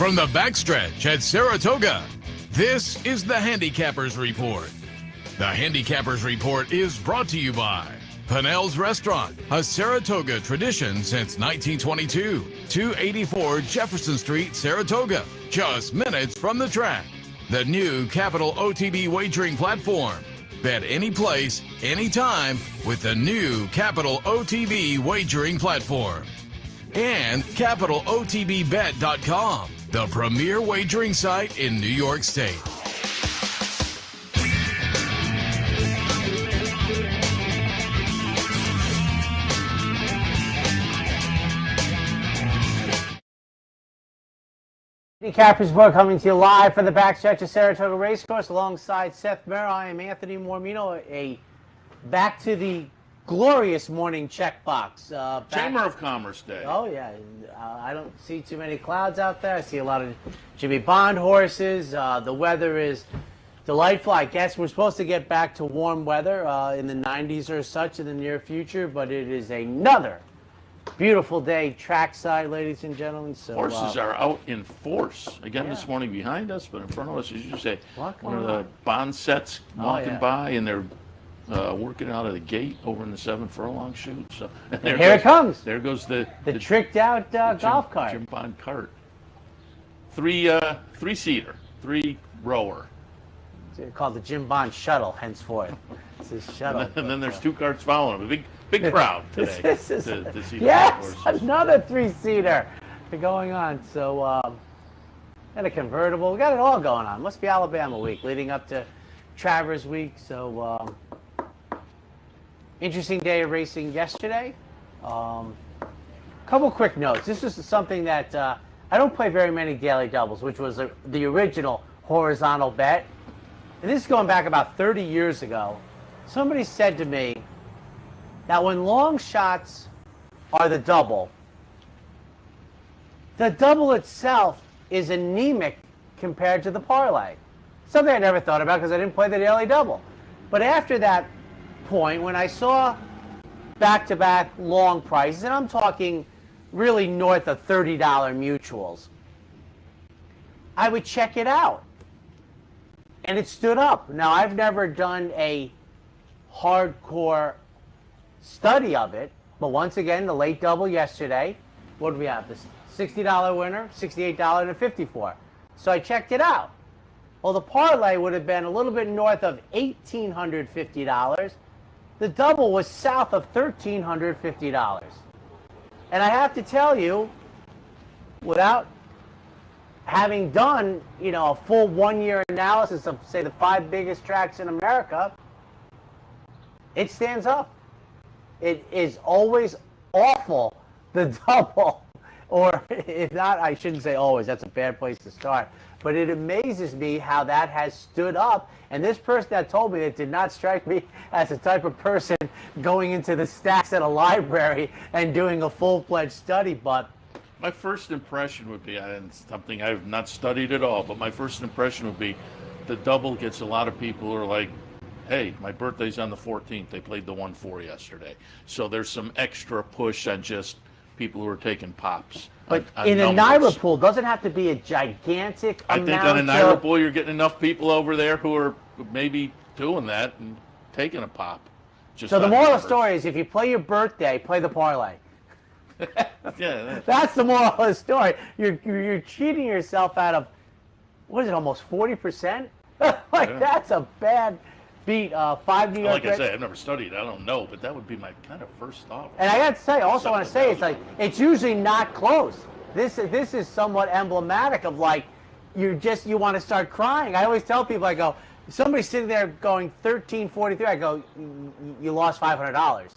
From the backstretch at Saratoga, this is the Handicappers Report. The Handicappers Report is brought to you by Pinnell's Restaurant, a Saratoga tradition since 1922. 284 Jefferson Street, Saratoga, just minutes from the track. The new Capital OTB wagering platform. Bet any place, anytime with the new Capital OTB wagering platform. And CapitalOTBBet.com, the premier wagering site in New York State. Handicappers Report coming to you live from the backstretch of Saratoga Race Course alongside Seth Merrow. I am Anthony Mormino. Back to the glorious morning checkbox. Chamber of Commerce Day. Oh, yeah. I don't see too many clouds out there. I see a lot of Jimmy Bond horses. The weather is delightful. I guess we're supposed to get back to warm weather in the 90s or such in the near future, but it is another beautiful day trackside, ladies and gentlemen. So horses are out in force again this morning behind us, but in front of us, as you say, one of the Bond sets walking by, and they're working out of the gate over in the 7 furlong chute. So here it comes. There goes the tricked out golf cart. Jim Bond cart. Three-seater, three-rower. It's called the Jim Bond shuttle henceforth. It's his shuttle. And then there's two carts following him. A big crowd today to see yes, another three-seater going on. So, and a convertible. We got it all going on. Must be Alabama week leading up to Travers week. So, interesting day of racing yesterday. Couple quick notes. This is something that I don't play very many daily doubles, which was the original horizontal bet. And this is going back about 30 years ago. Somebody said to me that when long shots are the double itself is anemic compared to the parlay. Something I never thought about because I didn't play the daily double. But after that point, when I saw back-to-back long prices, and I'm talking really north of $30 mutuals, I would check it out. And it stood up. Now, I've never done a hardcore study of it, but once again, the late double yesterday, what do we have? This $60 winner, $68 and a $54. So I checked it out. Well, the parlay would have been a little bit north of $1,850. The double was south of $1,350. And I have to tell you, without having done, a full 1 year analysis of, say, the 5 biggest tracks in America, it stands up. It is always awful, the double. Or if not, I shouldn't say always. That's a bad place to start. But it amazes me how that has stood up. And this person that told me that did not strike me as the type of person going into the stacks at a library and doing a full-fledged study. But my first impression would be, and something I've not studied at all, but my first impression would be the double gets a lot of people who are like, hey, my birthday's on the 14th. They played the 1-4 yesterday. So there's some extra push on just people who are taking pops. But on in numbers. a NYRA pool, doesn't have to be a gigantic amount. I think on a NYRA pool, you're getting enough people over there who are maybe doing that and taking a pop. So the moral of the story is if you play your birthday, play the parlay. Yeah, that's the moral of the story. You're cheating yourself out of, what is it, almost 40%? That's a bad beat. 5 New York. Like I say, I've never studied. I don't know, but that would be my kind of first thought. And I got to say, also want to say, it's usually not close. This is somewhat emblematic of you want to start crying. I always tell people, I go, somebody's sitting there going 13.43. I go, you lost $500.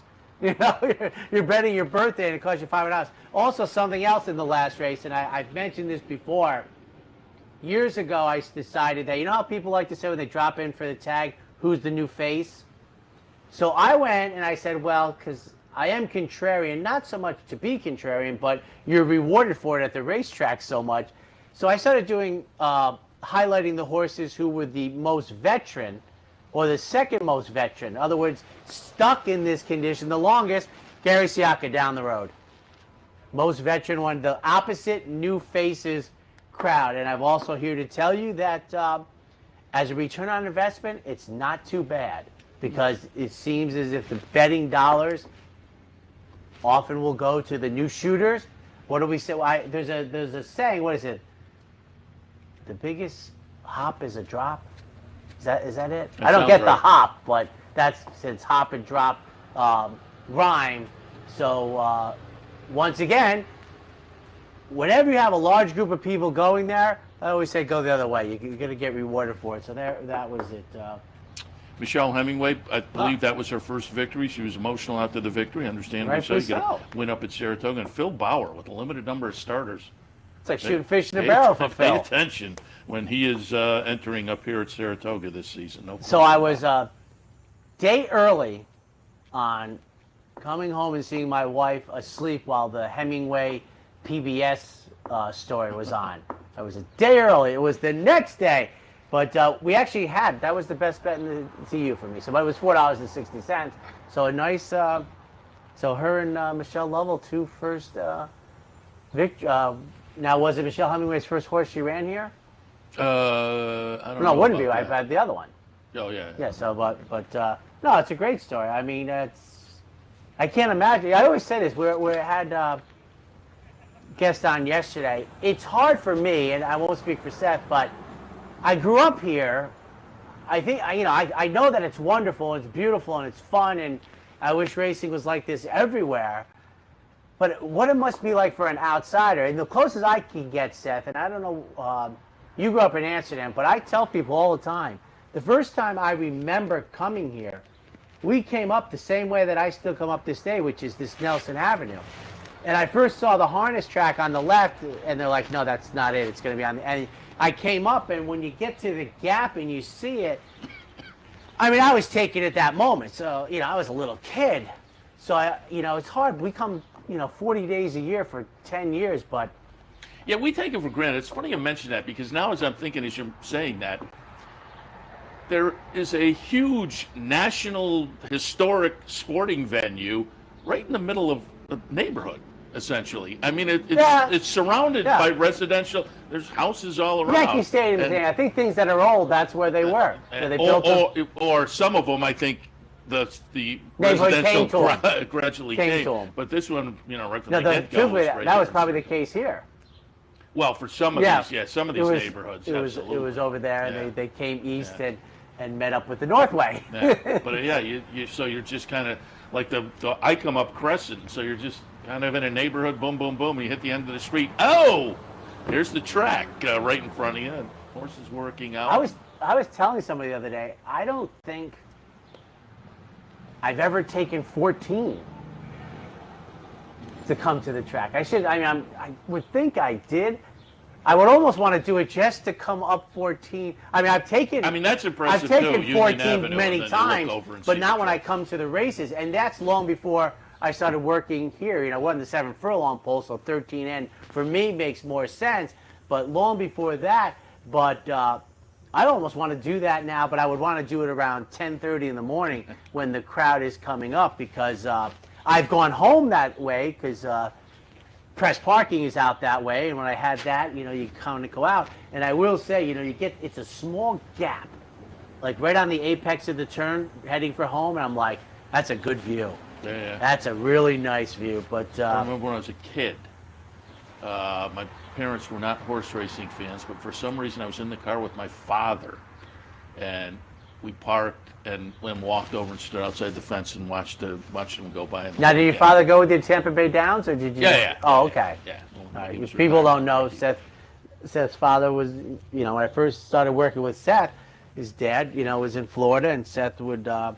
You're betting your birthday and it costs you $500. Also, something else in the last race, and I've mentioned this before. Years ago, I decided that, how people like to say when they drop in for the tag, who's the new face? So I went and I said, well, because I am contrarian, not so much to be contrarian, but you're rewarded for it at the racetrack so much. So I started doing, highlighting the horses who were the most veteran, or the second most veteran. In other words, stuck in this condition the longest. Gary Siaka down the road. Most veteran one. The opposite, new faces, crowd. And I'm also here to tell you that as a return on investment, it's not too bad, because it seems as if the betting dollars often will go to the new shooters. What do we say? There's a saying. What is it? The biggest hop is a drop. Is that it? I don't get the hop, but that's since hop and drop rhyme. So once again, whenever you have a large group of people going there, I always say go the other way. You're going to get rewarded for it. So that was it. Michelle Hemingway, I believe that was her first victory. She was emotional after the victory, understandably so. You got a win up at Saratoga. And Phil Bauer, with a limited number of starters. It's like shooting fish in a barrel for Phil. Pay attention when he is entering up here at Saratoga this season. So I was a day early on coming home and seeing my wife asleep while the Hemingway PBS story was on. I was a day early. It was the next day. But we actually that was the best bet in the CU for me. So it was $4.60. So a nice, so her and Michelle Lovell, two first victory. Now, was it Michelle Hemingway's first horse she ran here? I don't know. No, it wouldn't be. I had the other one. Oh, yeah. Yeah, so, but no, it's a great story. I mean, I can't imagine. I always say this. We had a guest on yesterday. It's hard for me, and I won't speak for Seth, but I grew up here. I think, I know that it's wonderful, and it's beautiful, and it's fun, and I wish racing was like this everywhere. But what it must be like for an outsider, and the closest I can get, Seth, and I don't know, you grew up in Amsterdam, but I tell people all the time, the first time I remember coming here, we came up the same way that I still come up this day, which is this Nelson Avenue. And I first saw the harness track on the left, and they're like, no, that's not it. It's going to be on the... And I came up, and when you get to the gap and you see it, I mean, I was taking it that moment. So, I was a little kid. So, it's hard. We come, 40 days a year for 10 years, but... Yeah, we take it for granted. It's funny you mention that, because now as I'm thinking, as you're saying that, there is a huge national historic sporting venue right in the middle of the neighborhood, essentially. I mean, it's surrounded by residential. There's houses all around. Yankee Stadium, I think things that are old, that's where they were. So they built or some of them, I think, the residential gradually came to them. But this one, right from the get-go, that was probably the case here. Well, for some of these, some of these neighborhoods, absolutely. It was over there, and they came east and met up with the Northway. But so you're just kind of like the I come up Crescent, so you're just kind of in a neighborhood, boom, boom, boom, and you hit the end of the street. Oh, here's the track right in front of you. And horses working out. I was telling somebody the other day, I don't think I've ever taken 14 to come to the track. I would think I did. I would almost want to do it just to come up 14. I mean, that's impressive. I've taken 14 many times, but not when I come to the races. And that's long before I started working here. Wasn't the 7 furlong pole, so 13N for me makes more sense. But long before that, I almost want to do that now, but I would want to do it around 10:30 in the morning when the crowd is coming up, because I've gone home that way, because press parking is out that way, and when I had that, you kind of go out. And I will say, it's a small gap, like right on the apex of the turn, heading for home, and I'm like, that's a good view. Yeah. That's a really nice view. But I remember when I was a kid, my parents were not horse racing fans, but for some reason I was in the car with my father, and we parked and walked over and stood outside the fence and watched them go by. Now, did your father go with the Tampa Bay Downs, or did you? Yeah. Oh, okay. Yeah. All right. If people don't know, Seth's father was, when I first started working with Seth, his dad, was in Florida, and Seth would go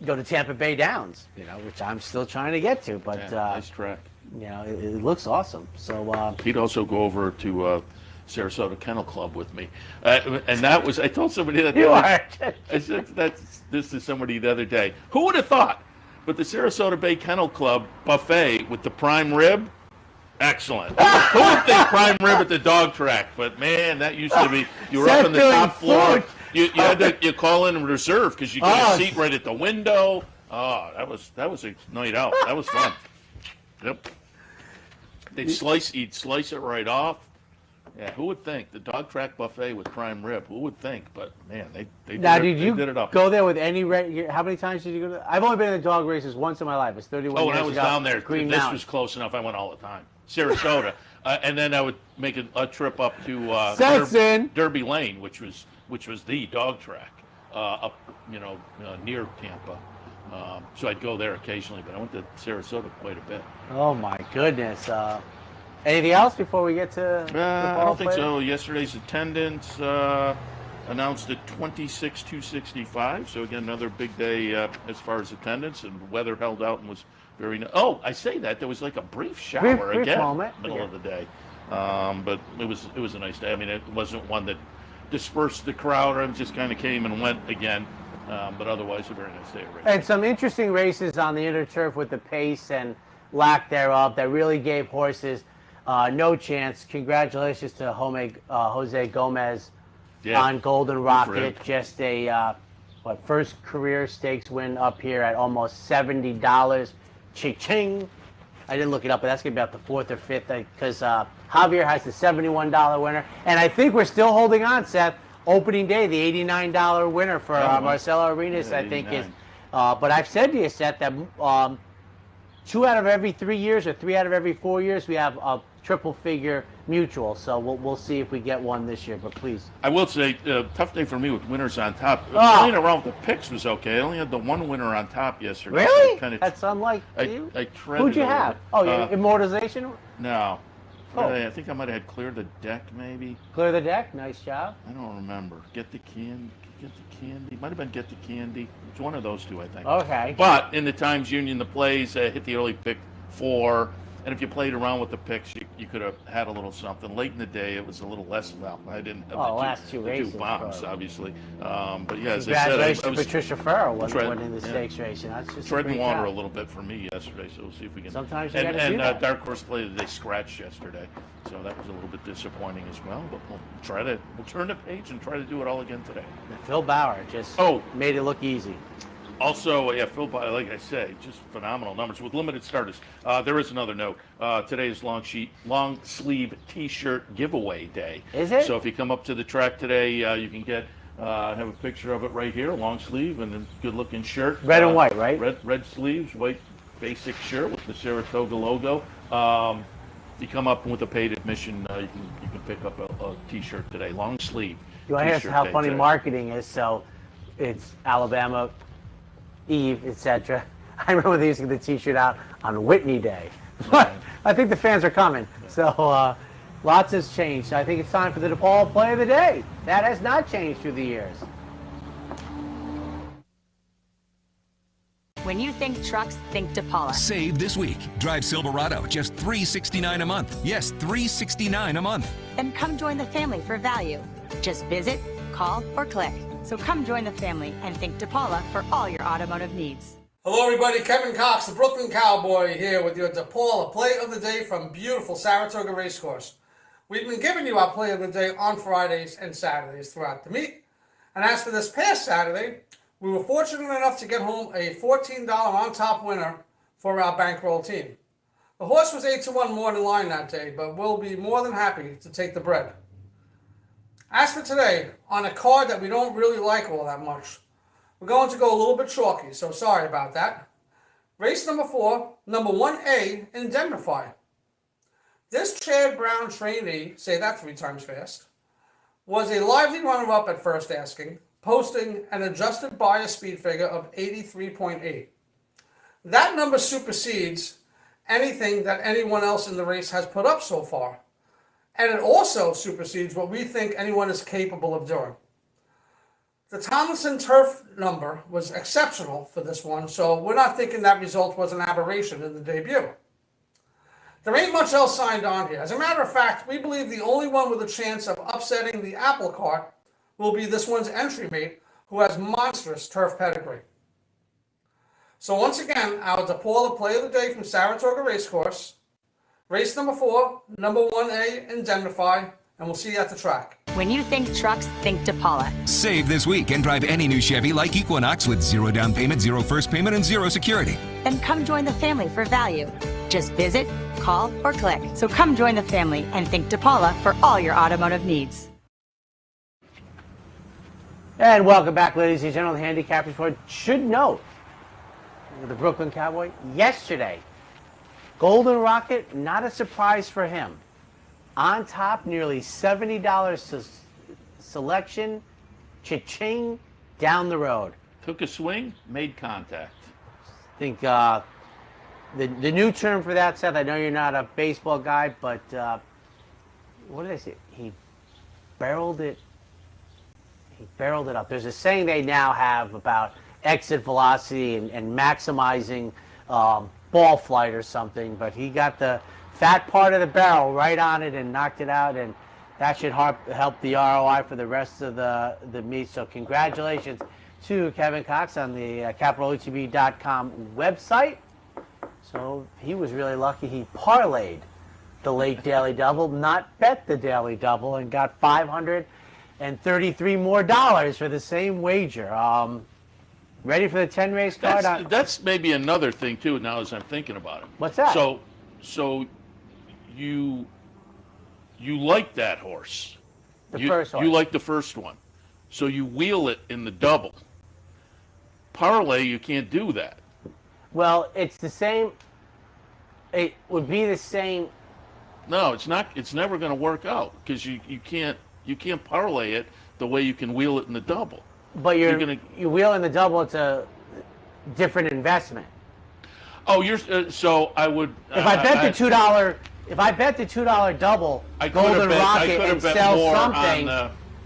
to Tampa Bay Downs, which I'm still trying to get to. But nice track. It looks awesome. So he'd also go over to Saratoga Kennel Club with me, and that was, I told somebody that I said this to somebody the other day. Who would have thought? But the Sarasota Bay Kennel Club buffet with the prime rib, excellent. Who would think prime rib at the dog track? But man, that used to be, you were up on the top floor. You had to call in and reserve, because you got a seat right at the window. Oh, that was a night out. That was fun. Yep. He'd slice it right off. Yeah, who would think? The dog track buffet with prime rib. Who would think? But man, they Now, did, did you they did it up. go there with any? How many times did you go? I've only been in the dog races once in my life. It's 31 Oh, years when I was ago. down there, Green this Mountain. was close enough. I went all the time. Saratoga, and then I would make a trip up to Stetson. Derby Lane, which was the dog track up near Tampa. So I'd go there occasionally, but I went to Sarasota quite a bit. Oh my goodness. Anything else before we get to? I don't think so. Yesterday's attendance announced at 26,265. So again, another big day as far as attendance, and weather held out and was very. Oh, I say that there was like a brief shower brief again, moment. middle of the day, but it was a nice day. I mean, it wasn't one that dispersed the crowd, or just kind of came and went again. But otherwise, a very nice day. And some interesting races on the inner turf with the pace and lack thereof that really gave horses no chance. Congratulations to Jose Gomez on Golden Rocket. Just a first career stakes win up here at almost $70. Ching. I didn't look it up, but that's going to be about the fourth or fifth because Javier has the $71 winner. And I think we're still holding on, Seth. Opening day, the $89 winner for Marcelo Arenas, I think is. But I've said to you, Seth, that 2 out of every 3 years or 3 out of every 4 years, we have a triple figure mutual. So we'll see if we get one this year. But please. I will say, tough day for me with winners on top. Playing around with the picks was okay. I only had the one winner on top yesterday. Really? So That's unlike you. I Who'd you have? Oh, Immortalization? No. Oh. I think I might have had Clear the Deck, maybe. Clear the Deck. Nice job. I don't remember. Get the Candy. Might have been Get the Candy. It's one of those two, I think. Okay. But in the Times Union, the plays hit the early pick 4. And if you played around with the picks, you could have had a little something. Late in the day, it was a little less. Well, I didn't have last two races, two bombs, obviously. But yeah, as I Congratulations said, I was to Patricia Farrell winning the stakes race. That's just treading water job. a little bit for me yesterday, so we'll see if we can. Sometimes you gotta do that. Dark Horse play they scratched yesterday, so that was a little bit disappointing as well. But we'll turn the page and try to do it all again today. Long Bauer just made it look easy. Also, Phil, like I say, just phenomenal numbers with limited starters. There is another note. Today is long sleeve T-shirt giveaway day. Is it? So if you come up to the track today, you can get have a picture of it right here, long sleeve and a good-looking shirt. Red and white, right? Red sleeves, white basic shirt with the Saratoga logo. You come up with a paid admission, you can pick up a T-shirt today, long sleeve. You want to hear how funny marketing is? So it's Alabama Eve, etc. I remember they used to get the T-shirt out on Whitney Day. But I think the fans are coming. So lots has changed. I think it's time for the DePaul Play of the Day. That has not changed through the years. When you think trucks, think DePaula. Save this week. Drive Silverado, just $369 a month. Yes, $369 a month. Then come join the family for value. Just visit, call, or click. So come join the family and think DePaula for all your automotive needs. Hello everybody, Kevin Cox, the Brooklyn Cowboy here with your DePaula Play of the Day from beautiful Saratoga Race Course. We've been giving you our Play of the Day on Fridays and Saturdays throughout the meet. And as for this past Saturday, we were fortunate enough to get home a $14 on top winner for our bankroll team. The horse was 8-1 more in line that day, but we'll be more than happy to take the bread. As for today, on a card that we don't really like all that much, we're going to go a little bit chalky, so sorry about that. Race number 4, number 1A, Indemnify. This Chad Brown trainee, say that 3 times fast, was a lively runner-up at first asking, posting an adjusted bias speed figure of 83.8. That number supersedes anything that anyone else in the race has put up so far. And it also supersedes what we think anyone is capable of doing. The Tomlinson turf number was exceptional for this one, so we're not thinking that result was an aberration in the debut. There ain't much else signed on here. As a matter of fact, we believe the only one with a chance of upsetting the apple cart will be this one's entry mate, who has monstrous turf pedigree. So once again, our DePaula Play of the Day from Saratoga Race Course. Race number 4, number 1A, Indemnify, and we'll see you at the track. When you think trucks, think DePaula. Save this week and drive any new Chevy like Equinox with 0 down payment, 0 first payment, and 0 security. Then come join the family for value. Just visit, call, or click. So come join the family and think DePaula for all your automotive needs. And welcome back, ladies and gentlemen. The Handicappers Report should note the Brooklyn Cowboy yesterday. Golden Rocket, not a surprise for him. On top, nearly $70 to selection. Cha-ching, down the road. Took a swing, made contact. I think the new term for that, Seth, I know you're not a baseball guy, but what did I say? He barreled it. He barreled it up. There's a saying they now have about exit velocity and maximizing ball flight or something, but he got the fat part of the barrel right on it and knocked it out, and that should help the ROI for the rest of the meet. So congratulations to Kevin Cox on the CapitalOTB.com website. So he was really lucky. He parlayed the late daily double, not bet the daily double, and got $533 more for the same wager. Ready for the 10 race card? That's maybe another thing too. Now, as I'm thinking about it, What's that? So you like that horse? First horse. You like the first one, so you wheel it in the double. Parlay, you can't do that. Well, it's the same. It would be the same. No, it's not. It's never going to work out because you can't parlay it the way you can wheel it in the double. But you wheel in the double. It's a different investment. Oh, so I would. If I bet the $2, if I bet the $2 double Golden Rocket and sell something,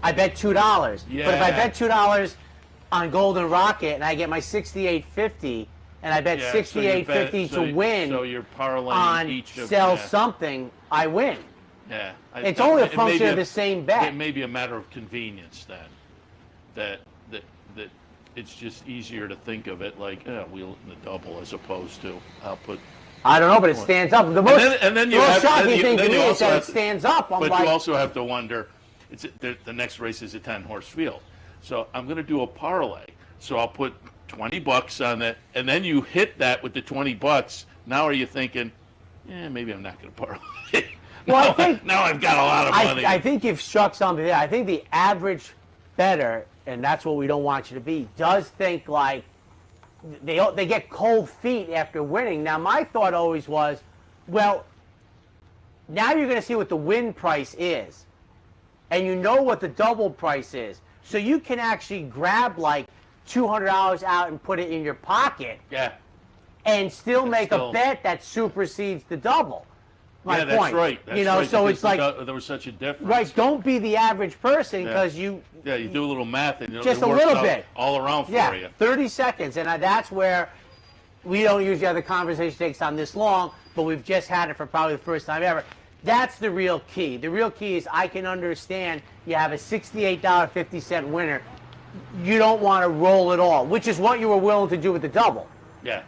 I bet $2. Yeah. But if I bet $2 on Golden Rocket and I get my $68.50, and I bet $68.50 to win. So you're parlaying on each of sell something, I win. Yeah. It's only a function of the same bet. It may be a matter of convenience then. That it's just easier to think of it like wheel it in the double as opposed to I'll put. I don't know, but it stands up. The most, shocking thing to me is that it stands up. But you also have to wonder, the next race is a 10-horse field. So I'm going to do a parlay. So I'll put $20 on that, and then you hit that with the $20. Now are you thinking, maybe I'm not going to parlay? Well, I think now I've got a lot of money. I think you've struck something there. I think the average bettor, and that's what we don't want you to be, does think like they get cold feet after winning. Now, my thought always was, well, now you're going to see what the win price is, and you know what the double price is, so you can actually grab like $200 out and put it in your pocket. Yeah. And still make a bet that supersedes the double. My that's point. right. That's right, so it's like there was such a difference. Right. Don't be the average person because you. Yeah, you do a little math and just it a works little out bit all around for you. 30 seconds, and that's where we don't usually have the conversation takes on this long, but we've just had it for probably the first time ever. That's the real key. The real key is I can understand you have a $68.50 winner. You don't want to roll it all, which is what you were willing to do with the double. Yeah.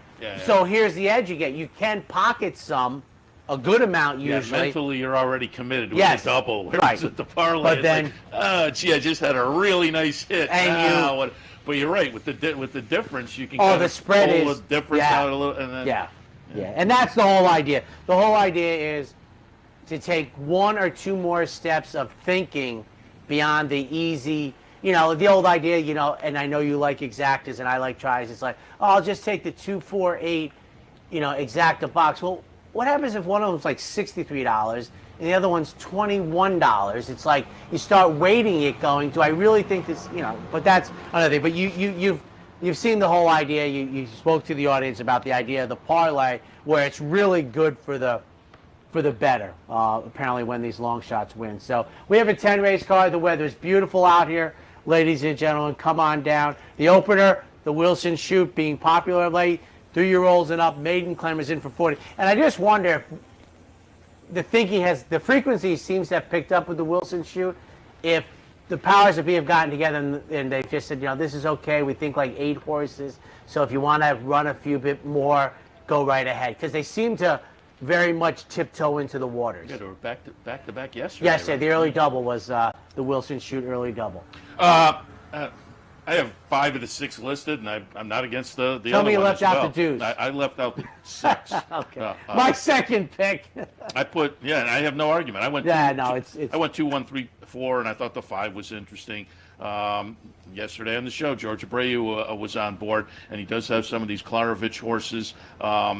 So here's the edge you get. You can pocket some, a good amount usually. Yeah, mentally you're already committed with the double. Whereas with the parlay, but then, I just had a really nice hit. And but you're right, with the difference, you can the spread pull the difference out a little. And then, and that's the whole idea. The whole idea is to take one or two more steps of thinking beyond the easy. The old idea, and I know you like exactas and I like tries. It's like, I'll just take the 2, 4, 8, exacta box. Well, what happens if one of them's like $63 and the other one's $21? It's like you start weighting it, going, do I really think this? But that's another thing. But you've seen the whole idea. You spoke to the audience about the idea of the parlay, where it's really good for the bettor, apparently, when these long shots win. So we have a 10 race card. The weather's beautiful out here. Ladies and gentlemen, come on down. The opener, the Wilson Shoot, being popular of late. 3-year-olds and up. Maiden Clambers in for 40. And I just wonder if the frequency seems to have picked up with the Wilson Shoot. If the powers that be have gotten together and they've just said, this is okay. We think like 8 horses. So if you want to run a few bit more, go right ahead. Because they seem to very much tiptoe into the waters. Yeah, they were back to back yesterday. Yes, the early double was the Wilson Shoot early double. I I have 5 of the 6 listed, and I'm not against the Tell other me you one left as out well. the deuce. I left out the 6. Okay. My second pick. I put, and I have no argument. I went I went 2, 1, 3, 4, and I thought the 5 was interesting. Yesterday on the show, George Abreu was on board, and he does have some of these Klarovich horses.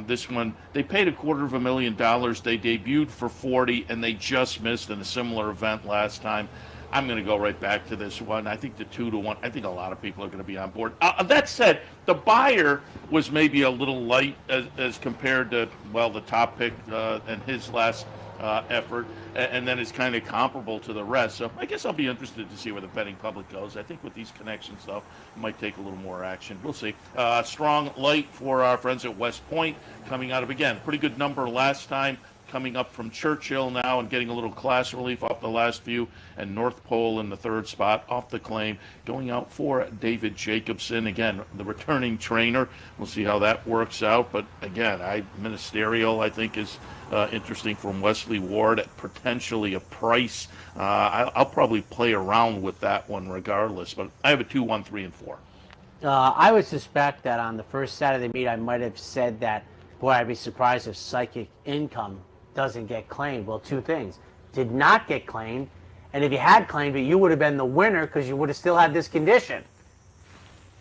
This one, they paid $250,000. They debuted for 40, and they just missed in a similar event last time. I'm going to go right back to this one. I think the 2-1. I think a lot of people are going to be on board. That said, the buyer was maybe a little light as compared to, well, the top pick and his last effort, and then it's kind of comparable to the rest. So I guess I'll be interested to see where the betting public goes. I think with these connections, though, it might take a little more action. We'll see. Strong light for our friends at West Point, coming out of, again, pretty good number last time. Coming up from Churchill now and getting a little class relief off the last few, and North Pole in the 3rd spot off the claim, going out for David Jacobson, again, the returning trainer. We'll see how that works out, but again, Ministerial, I think, is interesting from Wesley Ward at potentially a price. I'll probably play around with that one regardless, but I have a 2, 1, 3, and 4. I would suspect that on the first Saturday meet, I might have said that, boy, I'd be surprised if Psychic Income doesn't get claimed. Well, 2 things. Did not get claimed, and if you had claimed it, you would have been the winner because you would have still had this condition.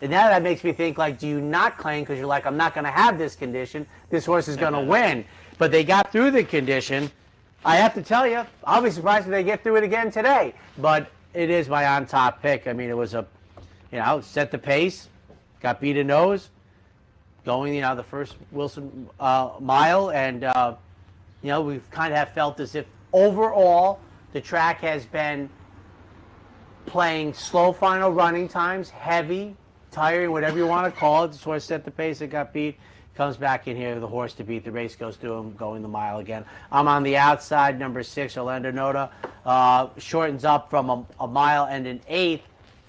And now that makes me think, like, do you not claim because you're like, I'm not going to have this condition. This horse is going to win. But they got through the condition. I have to tell you, I'll be surprised if they get through it again today. But it is my on-top pick. I mean, it was set the pace, got beat a nose, going, the first Wilson mile, and we've kind of have felt as if overall the track has been playing slow final running times, heavy, tiring, whatever you want to call it. This horse set the pace, it got beat, comes back in here, the horse to beat, the race goes through him, going the mile again. I'm on the outside, number 6, Orlando Noda, shortens up from a mile and an 1/8,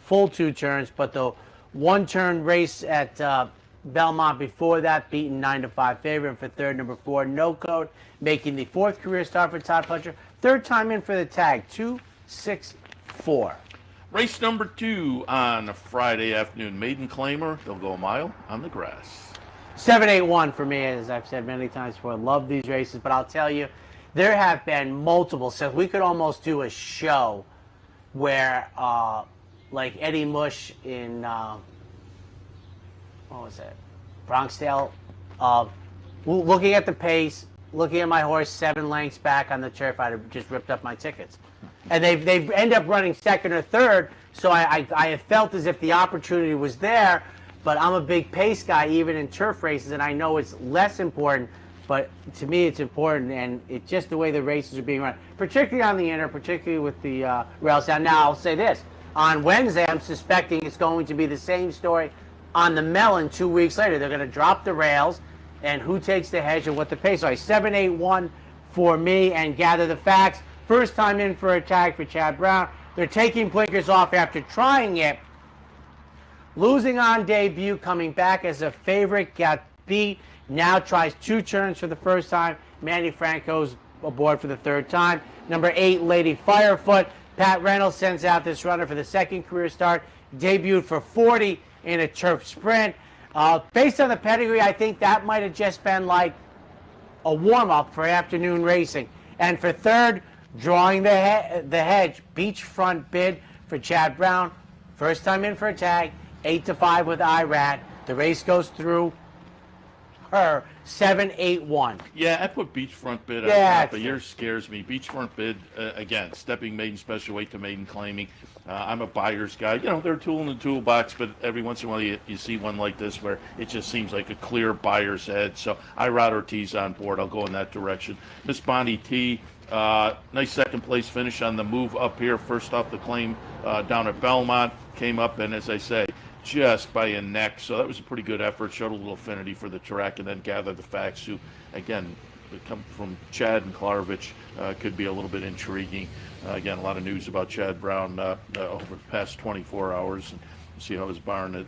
full 2 turns, but the 1-turn race at Belmont before that, beaten 9-5 favorite. And for 3rd, number 4, No Code, making the 4th career start for Todd Pletcher. 3rd time in for the tag, 2-6-4. Race number 2 on a Friday afternoon. Maiden Claimer, they'll go a mile on the grass. 7-8-1 for me, as I've said many times before. I love these races, but I'll tell you, there have been multiple. So we could almost do a show where, like Eddie Mush in, what was it? Bronxdale. Looking at the pace, looking at my horse 7 lengths back on the turf, I'd have just ripped up my tickets. And they've end up running 2nd or 3rd, so I have felt as if the opportunity was there, but I'm a big pace guy even in turf races, and I know it's less important, but to me it's important, and it's just the way the races are being run, particularly on the inner, particularly with the rails down. Now, I'll say this. On Wednesday, I'm suspecting it's going to be the same story on the Mellon 2 weeks later. They're going to drop the rails, and who takes the hedge and what the pace. So 7-8-1 for me, and gather the facts. First time in for a tag for Chad Brown. They're taking blinkers off after trying it. Losing on debut, coming back as a favorite, got beat. Now tries 2 turns for the first time. Manny Franco's aboard for the 3rd time. Number 8, Lady Firefoot. Pat Reynolds sends out this runner for the 2nd career start. Debuted for 40 in a turf sprint. Based on the pedigree, I think that might have just been like a warm-up for afternoon racing. And for 3rd, drawing the hedge, beachfront bid for Chad Brown. First time in for a tag, 8-5 with IRAT. The race goes through her, 7-8-1. Yeah, I put beachfront bid on top, but yours scares me. Beachfront bid, again, stepping maiden special weight to maiden claiming. I'm a buyer's guy. They're a tool in the toolbox, but every once in a while you see one like this where it just seems like a clear buyer's head. So Irad Ortiz on board. I'll go in that direction. Miss Bonnie T, nice 2nd place finish on the move up here. First off the claim down at Belmont. Came up, and as I say, just by a neck. So that was a pretty good effort. Showed a little affinity for the track, and then gathered the facts, who, again, come from Chad and Klarovich, could be a little bit intriguing. Again, a lot of news about Chad Brown over the past 24 hours. And see how his barn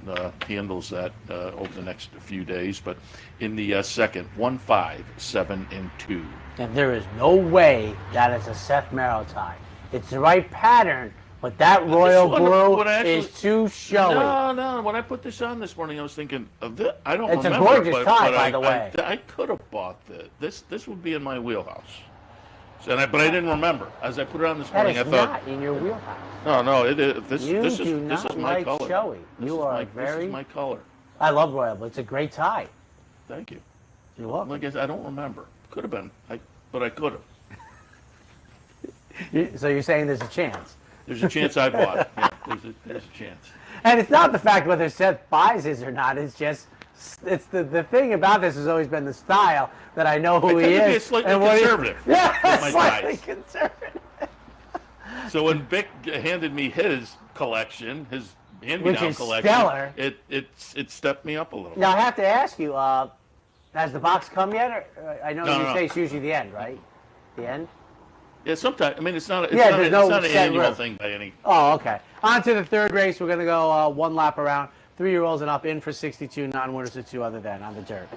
handles that over the next few days. But in the 2nd, 1-5, 7-2. And there is no way that is a Seth Merrow tie. It's the right pattern, But that Royal Blue actually, is too showy. No. When I put this on this morning, I was thinking of this. I don't It's remember. a gorgeous tie, by the way. I could have bought this. This would be in my wheelhouse. But I didn't remember. As I put it on this morning, I thought. Not in your wheelhouse. No. This is my like color. Showy. This is my color. I love Royal Blue. It's a great tie. Thank you. You're welcome. Like I don't remember. Could have been. But I could have. So you're saying there's a chance? There's a chance I bought it. Yeah, there's a chance. And it's not the fact whether Seth buys his or not. It's just the thing about this has always been the style that I know who he is. To be slightly conservative. Yeah, slightly conservative. So when Vic handed me his collection, his hand-me-down collection, stellar. It stepped me up a little. Now I have to ask you, has the box come yet? Or, I know you say it's usually the end, right? The end. Yeah, sometimes. I mean, it's not. It's not an annual thing by any. Oh, okay. On to the third race. We're going to go one lap around. 3-year-olds and up in for 62. Non-winners of 2 other than on the dirt.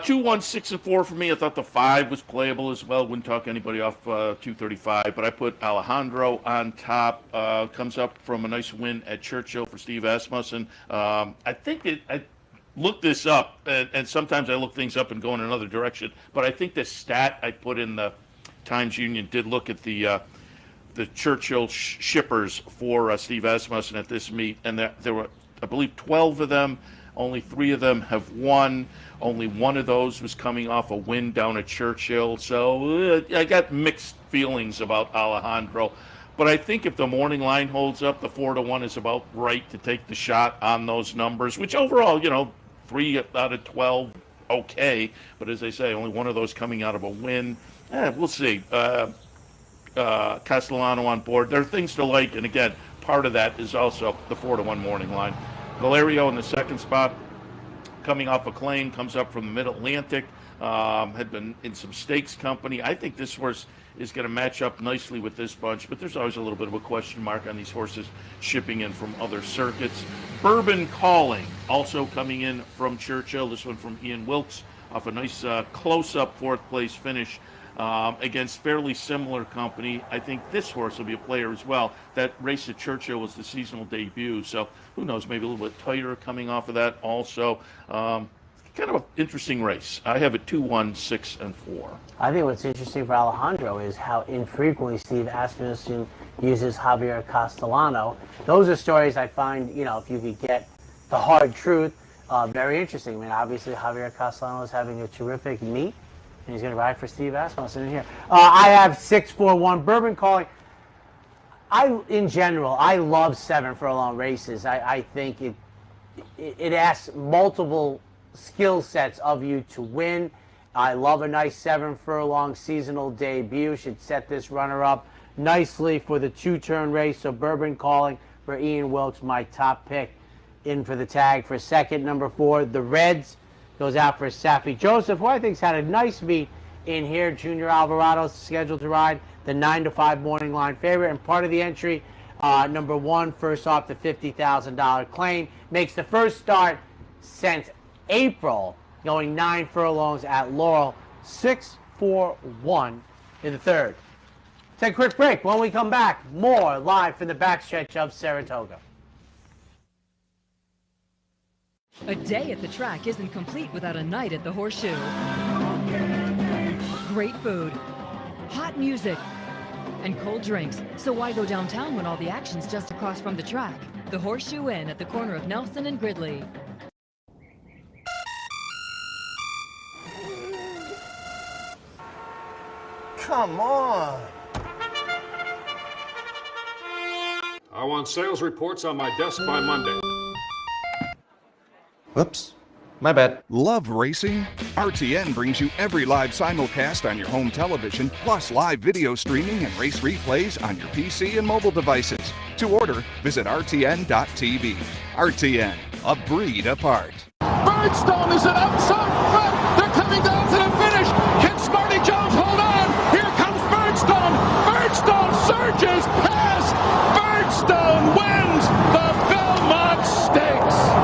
2, 1, 6, and 4 for me. I thought the 5 was playable as well. Wouldn't talk anybody off 235, but I put Alejandro on top. Comes up from a nice win at Churchill for Steve Asmussen. I think I looked this up, and sometimes I look things up and go in another direction. But I think the stat I put in the Times Union did look at the Churchill shippers for Steve Asmussen at this meet, and there were, I believe, 12 of them. Only 3 of them have won. Only one of those was coming off a win down at Churchill. So I got mixed feelings about Alejandro. But I think if the morning line holds up, the 4-1 is about right to take the shot on those numbers, which overall, 3 out of 12, okay. But as I say, only one of those coming out of a win. We'll see. Castellano on board. There are things to like, and again, part of that is also the 4-1 morning line. Valerio in the second spot, coming off a claim, comes up from the Mid-Atlantic, had been in some stakes company. I think this horse is going to match up nicely with this bunch, but there's always a little bit of a question mark on these horses shipping in from other circuits. Bourbon Calling, also coming in from Churchill, this one from Ian Wilkes, off a nice close-up 4th place finish. Against fairly similar company. I think this horse will be a player as well. That race at Churchill was the seasonal debut, so who knows, maybe a little bit tighter coming off of that also. Kind of an interesting race. I have it 2, 1, 6, and 4. I think what's interesting for Alejandro is how infrequently Steve Asmussen uses Javier Castellano. Those are stories I find, if you could get the hard truth, very interesting. I mean, obviously Javier Castellano is having a terrific meet. And he's going to ride for Steve Asmussen in here. I have 6-4-1 Bourbon Calling. In general, I love 7 furlong races. I think it asks multiple skill sets of you to win. I love a nice 7 furlong seasonal debut. Should set this runner up nicely for the 2-turn race. So Bourbon Calling for Ian Wilkes, my top pick. In for the tag for second. Number 4, the Reds. Goes out for Safi Joseph, who I think's had a nice meet in here. Junior Alvarado's scheduled to ride the 9-5 morning line favorite. And part of the entry, number 1, first off the $50,000 claim. Makes the first start since April, going 9 furlongs at Laurel. 6-4-1 in the third. Take a quick break. When we come back, more live from the backstretch of Saratoga. A day at the track isn't complete without a night at the Horseshoe. Great food, hot music, and cold drinks. So why go downtown when all the action's just across from the track? The Horseshoe Inn at the corner of Nelson and Gridley. Come on. I want sales reports on my desk by Monday. Whoops. My bad. Love racing? RTN brings you every live simulcast on your home television, plus live video streaming and race replays on your PC and mobile devices. To order, visit rtn.tv. RTN, a breed apart. Birdstone is an outside front. They're coming down to the finish. Can Smarty Jones hold on? Here comes Birdstone. Birdstone surges past. Birdstone wins the Belmont Stakes.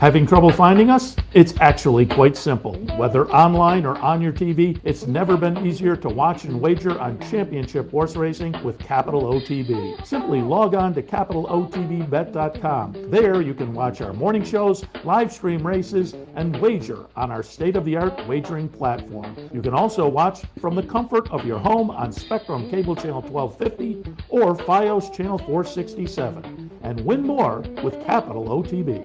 Having trouble finding us? It's actually quite simple. Whether online or on your TV, it's never been easier to watch and wager on championship horse racing with Capital OTB. Simply log on to capitalotbbet.com. There you can watch our morning shows, live stream races, and wager on our state-of-the-art wagering platform. You can also watch from the comfort of your home on Spectrum Cable Channel 1250 or Fios Channel 467 and win more with Capital OTB.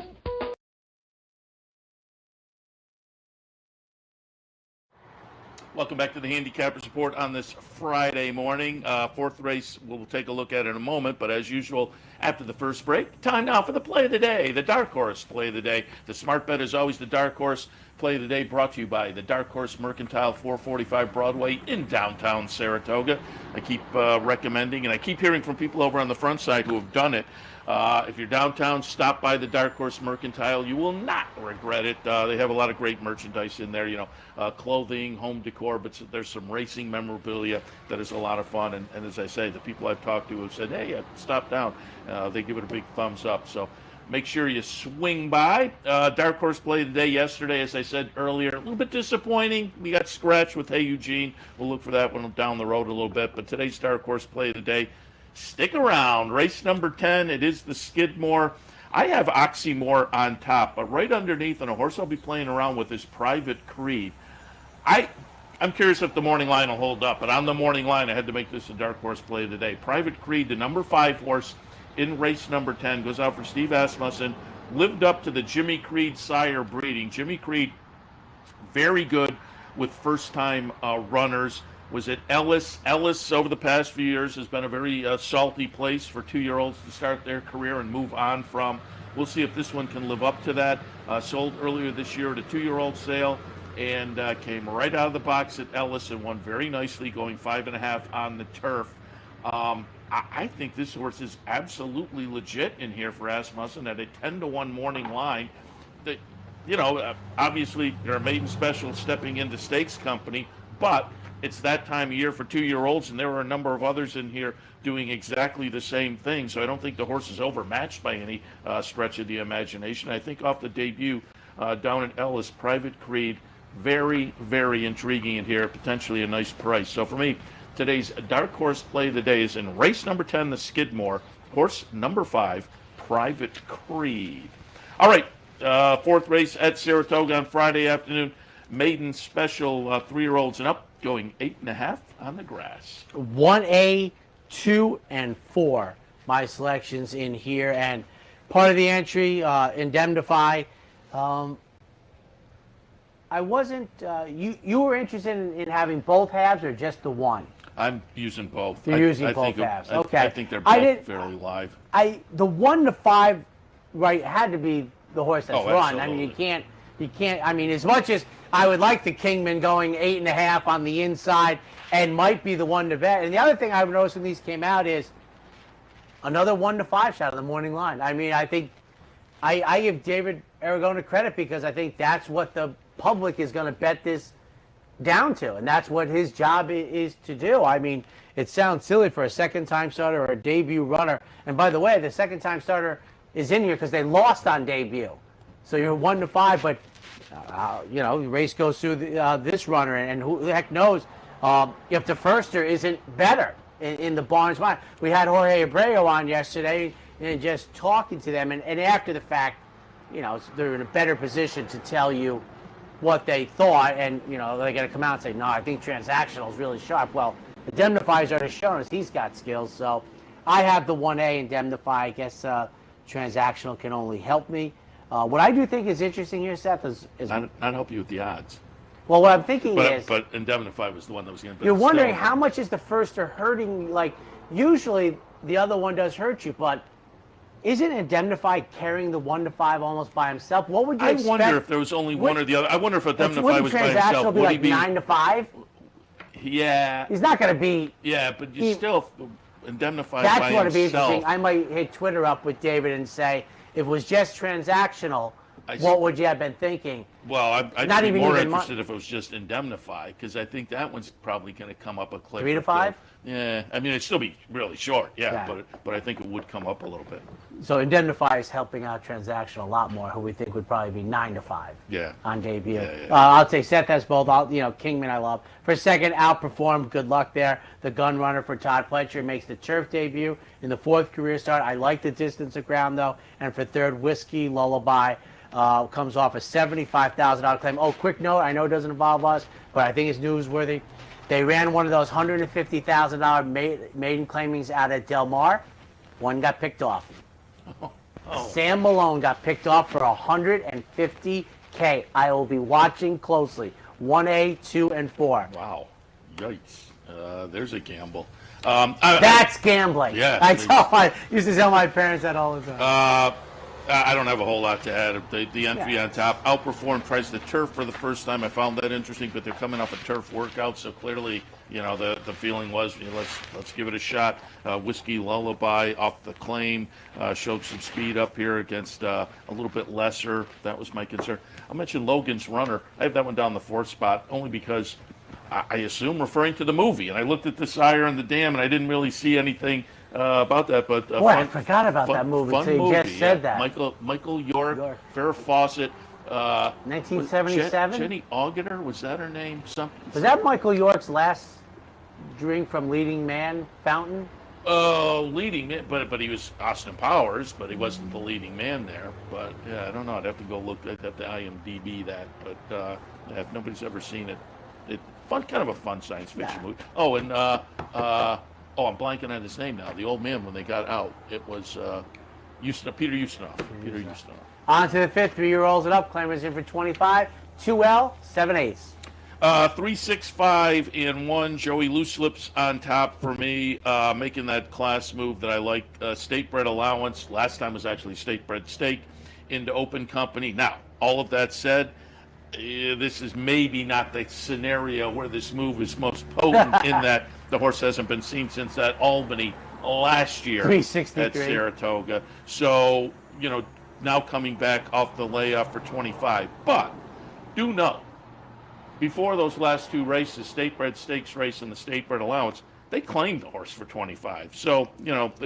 Welcome back to the Handicappers Report on this Friday morning. Fourth race we'll take a look at in a moment, but as usual, after the first break, time now for the play of the day, the dark horse play of the day. The smart bet is always the dark horse play of the day, brought to you by the Dark Horse Mercantile, 445 Broadway in downtown Saratoga. I keep recommending, and I keep hearing from people over on the front side who have done it. If you're downtown, stop by the Dark Horse Mercantile. You will not regret it. They have a lot of great merchandise in there, clothing, home decor, but there's some racing memorabilia that is a lot of fun. And as I say, the people I've talked to have said, hey, stop down. They give it a big thumbs up. So make sure you swing by. Dark Horse play today, yesterday, as I said earlier, a little bit disappointing. We got scratched with Hey Eugene. We'll look for that one down the road a little bit. But today's Dark Horse play of the day, stick around. Race number 10, it is the Skidmore. I have Oxymore on top, but right underneath, and a horse I'll be playing around with is Private Creed. I'm curious if the morning line will hold up, but on the morning line, I had to make this a dark horse play of the day. Private Creed, the number 5 horse in race number 10, goes out for Steve Asmussen, lived up to the Jimmy Creed sire breeding. Jimmy Creed, very good with first-time runners. Was at Ellis. Ellis, over the past few years, has been a very salty place for 2-year-olds to start their career and move on from. We'll see if this one can live up to that. Sold earlier this year at a 2-year-old sale and came right out of the box at Ellis and won very nicely, going 5.5 on the turf. I think this horse is absolutely legit in here for Asmussen at a 10-1 morning line. That, obviously they're a maiden special stepping into stakes company, but it's that time of year for 2-year-olds, and there are a number of others in here doing exactly the same thing. So I don't think the horse is overmatched by any stretch of the imagination. I think off the debut down at Ellis, Private Creed, very, very intriguing in here, potentially a nice price. So for me, today's dark horse play of the day is in race number 10, the Skidmore, horse number 5, Private Creed. All right, fourth race at Saratoga on Friday afternoon, maiden special 3-year-olds and up, going 8.5 on the grass. 1A, 2, and 4. My selections in here, and part of the entry, Indemnify. I wasn't. You were interested in having both halves or just the one? I'm using both. You're using both halves. Okay. I think they're both fairly live. The 1 to 5, right, had to be the horse that's run. Absolutely. I mean, you can't. I mean, as much as I would like the Kingman going 8.5 on the inside and might be the one to bet. And the other thing I've noticed when these came out is another 1 to 5 shot on the morning line. I mean, I think I give David Aragona credit because I think that's what the public is going to bet this down to, and that's what his job is to do. I mean, it sounds silly for a second-time starter or a debut runner. And by the way, the second-time starter is in here because they lost on debut. So you're 1 to 5, but the race goes through this runner, and who the heck knows if the firster isn't better in the barn's mind. We had Jorge Abreu on yesterday and just talking to them, and after the fact, they're in a better position to tell you what they thought, and they're going to come out and say, no, I think Transactional is really sharp. Well, Indemnify's already shown us he's got skills, so I have the 1A Indemnify. I guess Transactional can only help me. What I do think is interesting here, Seth, is not help you with the odds. Well, what I'm thinking is, but Indemnify was the one that was going to. You're wondering how much is the firster hurting? Like usually the other one does hurt you, but isn't Indemnify carrying the 1 to 5 almost by himself? What would you expect? I wonder if there was only one or the other. I wonder if Indemnify was by himself. Would he be 9 to 5? Yeah. He's not going to be. Yeah, but you still Indemnify. That's by what would be himself. interesting. I might hit Twitter up with David and say, if it was just Transactional, what would you have been thinking? Well, I'd Not be even more even interested if it was just Indemnify, because I think that one's probably going to come up a clip. 3 to 5? Yeah, I mean, it'd still be really short, yeah, Yeah. but I think it would come up a little bit. So Indemnify is helping out Transaction a lot more, who we think would probably be 9 to 5 Yeah. on debut. Yeah. I'll take Seth has both. Kingman I love. For second, Outperform. Good luck there. The gun runner for Todd Pletcher makes the turf debut in the 4th career start. I like the distance of ground though. And for third, Whiskey Lullaby comes off a $75,000 claim. Oh, quick note. I know it doesn't involve us, but I think it's newsworthy. They ran one of those $150,000 maiden claimings out at Del Mar. One got picked off. Sam Malone got picked off for $150K. I will be watching closely. 1A, 2, and 4. Wow. Yikes. There's a gamble. That's gambling. Yeah. I used to tell my parents that all the time. I don't have a whole lot to add. The entry on top, Outperform tries the turf for the first time. I found that interesting, but they're coming off a turf workout, so clearly, the feeling was, let's give it a shot. Whiskey Lullaby off the claim, showed some speed up here against a little bit lesser. That was my concern. I mentioned Logan's Runner. I have that one down the 4th spot only because I assume referring to the movie, and I looked at the sire and the dam, and I didn't really see anything about that, but I forgot about that movie until you just said that. Michael York, Farrah Fawcett, 1977. Jenny Augeter, was that her name? Was that Michael York's last drink from Leading Man Fountain? Leading man, but he was Austin Powers, but he wasn't the leading man there. But yeah, I don't know. I'd have to go look. I'd have to IMDb that. But if nobody's ever seen it, kind of a fun science fiction movie. Oh, and I'm blanking on his name now. The old man when they got out, it was Peter Ustinov. Peter Ustinov. On to the 5th, 3-year-olds and up. Claimers in for 25. 2L, 7/8. 3, 6, 5, and 1. Joey Loose Lips on top for me, making that class move that I like. State bred allowance. Last time was actually state bred stake into open company. Now, all of that said, this is maybe not the scenario where this move is most potent in that the horse hasn't been seen since that Albany last year 363 at Saratoga. So, now coming back off the layoff for 25. But do know, before those last 2 races, state bred stakes race and the state bred allowance, they claimed the horse for 25. So,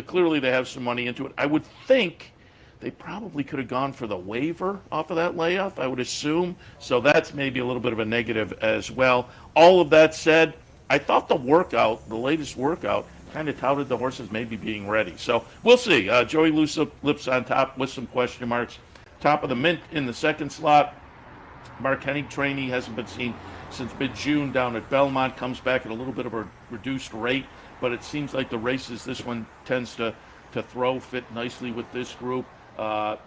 clearly they have some money into it. I would think they probably could have gone for the waiver off of that layoff, I would assume. So that's maybe a little bit of a negative as well. All of that said, I thought the latest workout, kind of touted the horses maybe being ready. So we'll see. Joey Loose Lips on top with some question marks. Top of the mint in the 2nd slot. Mark Hennig trainee hasn't been seen since mid-June down at Belmont. Comes back at a little bit of a reduced rate, but it seems like the races this one tends to fit nicely with this group. Joe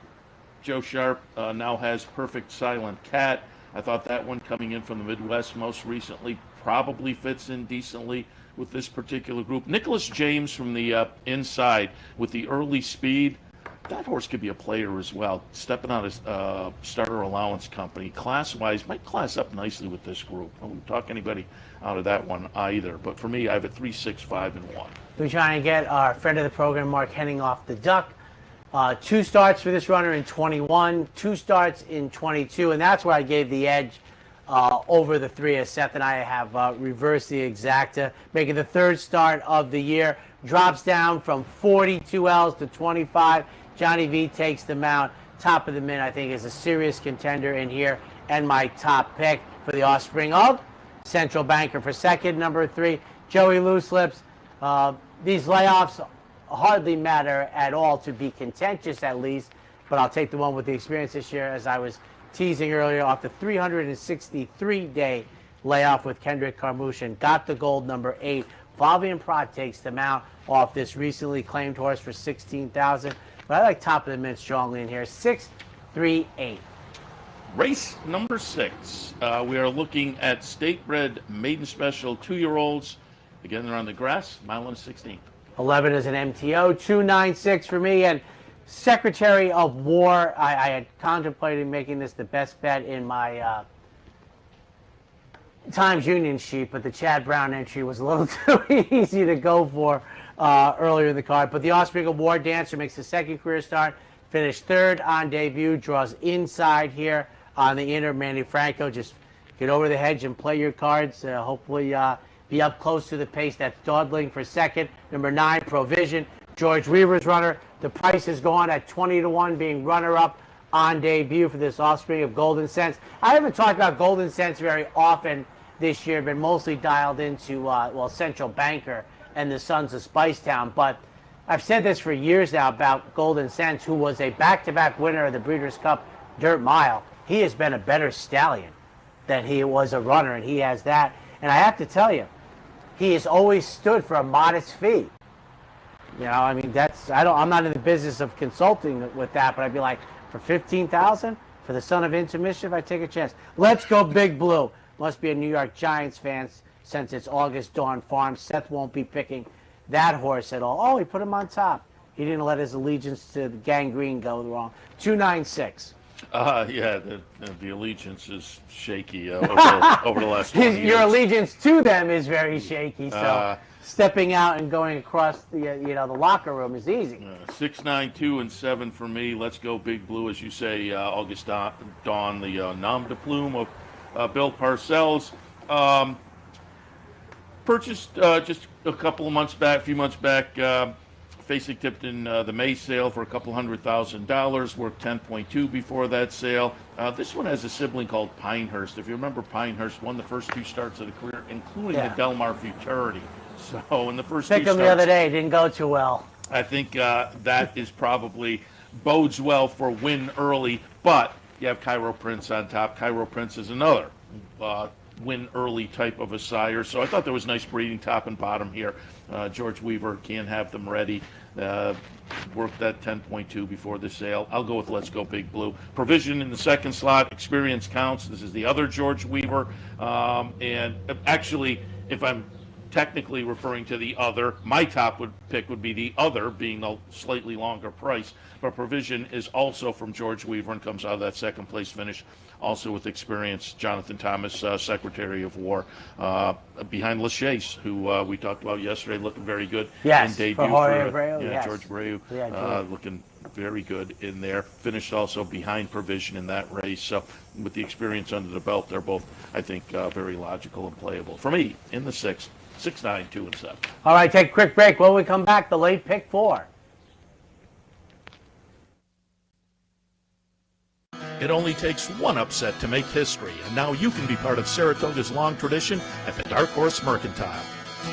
Sharp now has Perfect Silent Cat. I thought that one coming in from the Midwest most recently probably fits in decently with this particular group. Nicholas James from the inside with the early speed. That horse could be a player as well. Stepping on his starter allowance company. Class-wise, might class up nicely with this group. I wouldn't talk anybody out of that one either. But for me, I have a 3, 6, 5, and 1. We're trying to get our friend of the program, Mark Hennig, off the duck. 2 starts for this runner in 21, 2 starts in 22, and that's where I gave the edge over the 3, as Seth and I have reversed the exacta, making the 3rd start of the year. Drops down from 42 L's to 25. Johnny V takes the mount. Top of the mint, I think, is a serious contender in here, and my top pick for the offspring of Central Banker for second. Number 3, Joey Loose Lips. These layoffs hardly matter at all to be contentious, at least, but I'll take the one with the experience this year, as I was teasing earlier, off the 363-day layoff with Kendrick Carmouche. Got the gold, number 8. Flavian Prat takes the mount off this recently claimed horse for $16,000. But I like top of the mint strongly in here. 6, 3, 8. Race number 6. We are looking at state-bred maiden special 2-year-olds. Again, they're on the grass, mile and 16. 11 is an MTO. 296 for me. And Secretary of War, I had contemplated making this the best bet in my Times Union sheet, but the Chad Brown entry was a little too easy to go for earlier in the card. But the Offspring of War Dancer makes the 2nd career start. Finished third on debut, draws inside here on the inner. Manny Franco, just get over the hedge and play your cards. Hopefully be up close to the pace. That's dawdling for second. Number 9, Provision. George Weaver's runner. The price is going at 20-1, being runner-up on debut for this offspring of Golden Sense. I haven't talked about Golden Sense very often this year, been mostly dialed into, Central Banker and the Sons of Spicetown. But I've said this for years now about Golden Sense, who was a back-to-back winner of the Breeders' Cup Dirt Mile. He has been a better stallion than he was a runner, and he has that. And I have to tell you, he has always stood for a modest fee. You know, I mean, I'm not in the business of consulting with that, but I'd be like, for $15,000 for the son of Into Mischief, I take a chance. Let's go Big Blue. Must be a New York Giants fan since it's August Dawn Farm. Seth won't be picking that horse at all. Oh, he put him on top. He didn't let his allegiance to the Gangrene go wrong. 296. Yeah, the allegiance is shaky over the last 20 years. Your allegiance to them is very shaky, so stepping out and going across the the locker room is easy. 6, 9, 2, and 7 for me. Let's go Big Blue, as you say. August Dawn, the nom de plume of Bill Parcells. Purchased just a few months back. Facing tipped in the May sale for a couple $100,000, worked 10.2 before that sale. This one has a sibling called Pinehurst. If you remember, Pinehurst won the first 2 starts of the career, including the Del Mar Futurity. So in the first 2 starts, picked him the other day, didn't go too well. I think that is probably bodes well for win early, but you have Cairo Prince on top. Cairo Prince is another win early type of a sire. So I thought there was nice breeding top and bottom here. George Weaver can have them ready. Worked that 10.2 before the sale. I'll go with Let's Go Big Blue. Provision in the second slot. Experience counts. This is the other George Weaver. And actually, if I'm technically referring to the other, my top pick would be the other, being a slightly longer price. But Provision is also from George Weaver and comes out of that second place finish, also with experience. Jonathan Thomas, Secretary of War, behind LaChase, who we talked about yesterday, looking very good in debut. For Jorge Abreu, George Abreu, looking very good in there. Finished also behind Provision in that race. So with the experience under the belt, they're both, I think, very logical and playable. For me, in the 6, 9, 2, and 7. All right, take a quick break. When we come back, the late pick 4. It only takes one upset to make history, and now you can be part of Saratoga's long tradition at the Dark Horse Mercantile.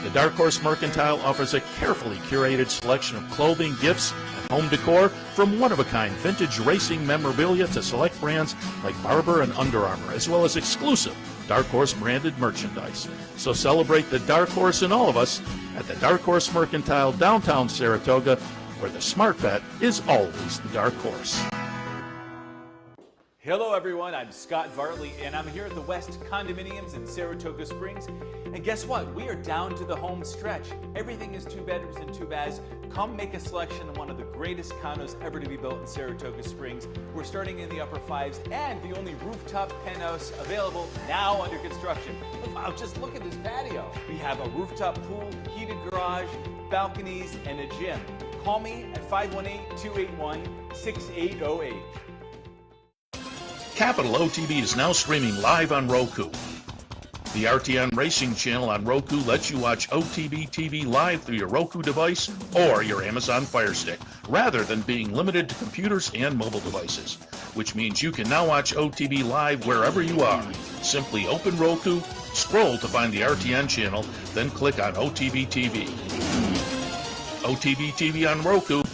The Dark Horse Mercantile offers a carefully curated selection of clothing, gifts, and home decor, from one-of-a-kind vintage racing memorabilia to select brands like Barber and Under Armour, as well as exclusive Dark Horse branded merchandise. So celebrate the Dark Horse in all of us at the Dark Horse Mercantile, downtown Saratoga, where the smart bet is always the Dark Horse. Hello everyone, I'm Scott Vartley and I'm here at the West Condominiums in Saratoga Springs. And guess what? We are down to the home stretch. Everything is 2 bedrooms and 2 baths. Come make a selection of one of the greatest condos ever to be built in Saratoga Springs. We're starting in the upper 5s and the only rooftop penthouse available now under construction. Wow, just look at this patio. We have a rooftop pool, heated garage, balconies, and a gym. Call me at 518-281-6808. Capital OTB is now streaming live on Roku. The RTN Racing channel on Roku lets you watch OTB TV live through your Roku device or your Amazon Fire Stick, rather than being limited to computers and mobile devices, which means you can now watch OTB live wherever you are. Simply open Roku, scroll to find the RTN channel, then click on OTB TV. OTB TV on Roku.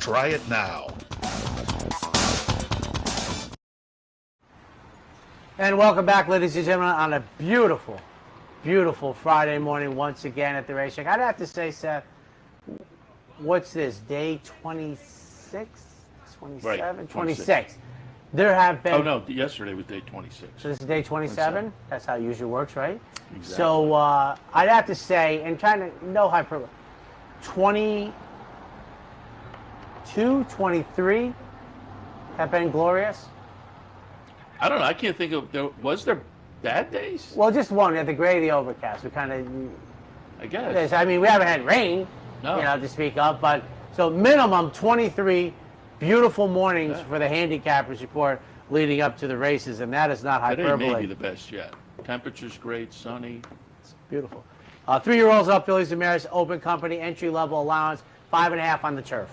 Try it now. And welcome back, ladies and gentlemen, on a beautiful, beautiful Friday morning once again at the racetrack. I'd have to say, Seth, what's this, day 26? 27? Right, 26. There have been... Oh, no, yesterday was day 26. So this is day 27? That's how it usually works, right? Exactly. So I'd have to say, and trying to, no hyperbole, 22, 23 have been glorious. I don't know. I can't think of. Was there bad days? Well, just one. We had the gray, the overcast. We kind of. I guess. I mean, we haven't had rain, no, to speak of, but so minimum 23 beautiful mornings for the Handicappers Report leading up to the races, and that is not hyperbole. Today may be the best yet. Temperature's great, sunny. It's beautiful. 3-year-olds up, fillies and mares, open company, entry-level allowance, 5.5 on the turf.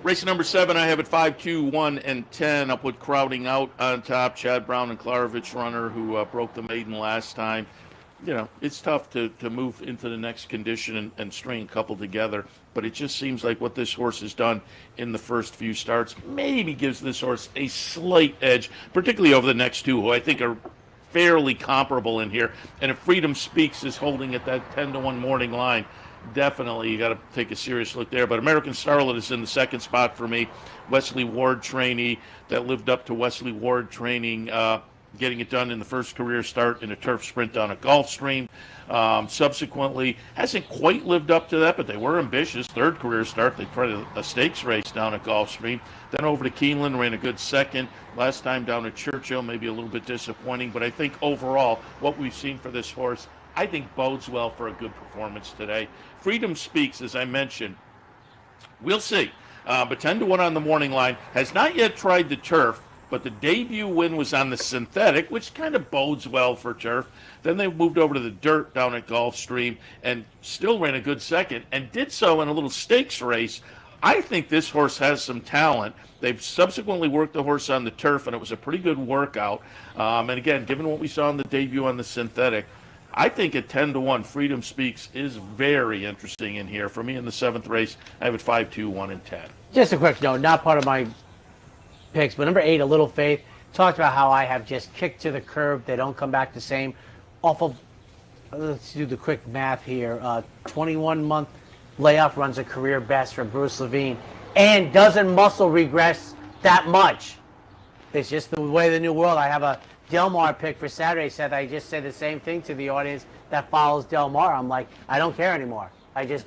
Race number 7, I have it 5, 2, 1, and 10. I'll put Crowding Out on top. Chad Brown and Klarovich runner who broke the maiden last time. You know, it's tough to move into the next condition and string a couple together, but it just seems like what this horse has done in the first few starts maybe gives this horse a slight edge, particularly over the next two, who I think are fairly comparable in here. And if Freedom Speaks is holding at that 10-1 morning line, definitely you got to take a serious look there. But American Starlet is in the second spot for me. Wesley Ward trainee that lived up to Wesley Ward training, getting it done in the first career start in a turf sprint down at Gulfstream. Subsequently, hasn't quite lived up to that, but they were ambitious. Third career start, they tried a stakes race down at Gulfstream. Then over to Keeneland, ran a good second. Last time down at Churchill, maybe a little bit disappointing, but I think overall, what we've seen for this horse, I think bodes well for a good performance today. Freedom Speaks, as I mentioned, we'll see. But 10-1 on the morning line, has not yet tried the turf, but the debut win was on the synthetic, which kind of bodes well for turf. Then they moved over to the dirt down at Gulfstream and still ran a good second and did so in a little stakes race. I think this horse has some talent. They've subsequently worked the horse on the turf, and it was a pretty good workout. And again, given what we saw in the debut on the synthetic, I think at 10-1, Freedom Speaks is very interesting in here. For me in the 7th race, I have it 5, 2, 1, and 10. Just a quick note, not part of my picks, but number 8, A Little Faith, talked about how I have just kicked to the curb. They don't come back the same. Off of, let's do the quick math here, 21-month layoff, runs a career best for Bruce Levine, and doesn't muscle regress that much. It's just the way of the new world. I have a Del Mar pick for Saturday, Seth. I just said the same thing to the audience that follows Del Mar. I'm like, I don't care anymore. It just